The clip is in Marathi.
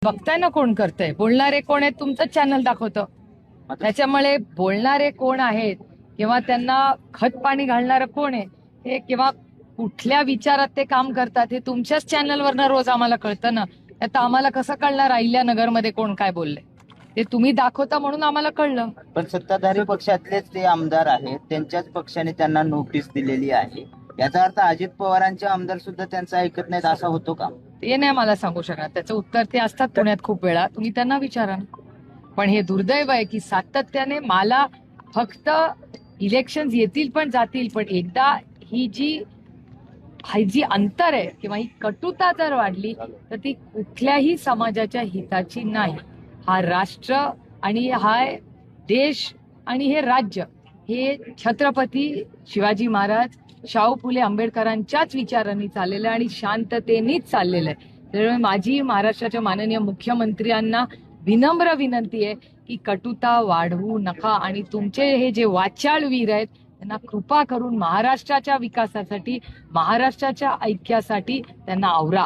बघताय ना कोण करतंय, बोलणारे कोण आहेत तुमचंच चॅनल दाखवतं. त्याच्यामुळे बोलणारे कोण आहेत किंवा त्यांना खत पाणी घालणारं कोण आहे हे किंवा कुठल्या विचारात ते काम करतात हे तुमच्याच चॅनलवरनं रोज आम्हाला कळतं ना. आता आम्हाला कसं कळणार अहिल्यानगरमध्ये कोण काय बोलले ते तुम्ही दाखवता म्हणून आम्हाला कळलं. पण सत्ताधारी पक्षातलेच ते आमदार आहेत, त्यांच्याच पक्षाने त्यांना नोटीस दिलेली आहे. याचा अर्थ अजित पवारांचे आमदार सुद्धा त्यांचं ऐकत नाहीत असा होतो का? ते नाही मला सांगू शकणार, त्याचं उत्तर ते असतात पुण्यात खूप वेळा, तुम्ही त्यांना विचारा. पण हे दुर्दैव आहे की सातत्याने मला फक्त इलेक्शन येतील पण जातील, पण एकदा ही जी अंतर आहे किंवा ही कटुता जर वाढली तर ती कुठल्याही समाजाच्या हिताची नाही. हा राष्ट्र आणि हा देश आणि हे राज्य हे छत्रपती शिवाजी महाराज शाहू फुले आंबेडकरांच्याच विचारांनी चाललेलं आहे आणि शांततेनेच चाललेलं आहे. त्यामुळे माझी महाराष्ट्राच्या माननीय मुख्यमंत्र्यांना विनम्र विनंती आहे की कटुता वाढवू नका आणि तुमचे हे जे वाचाळ वीर आहेत त्यांना कृपा करून महाराष्ट्राच्या विकासासाठी महाराष्ट्राच्या ऐक्यासाठी त्यांना आवरा.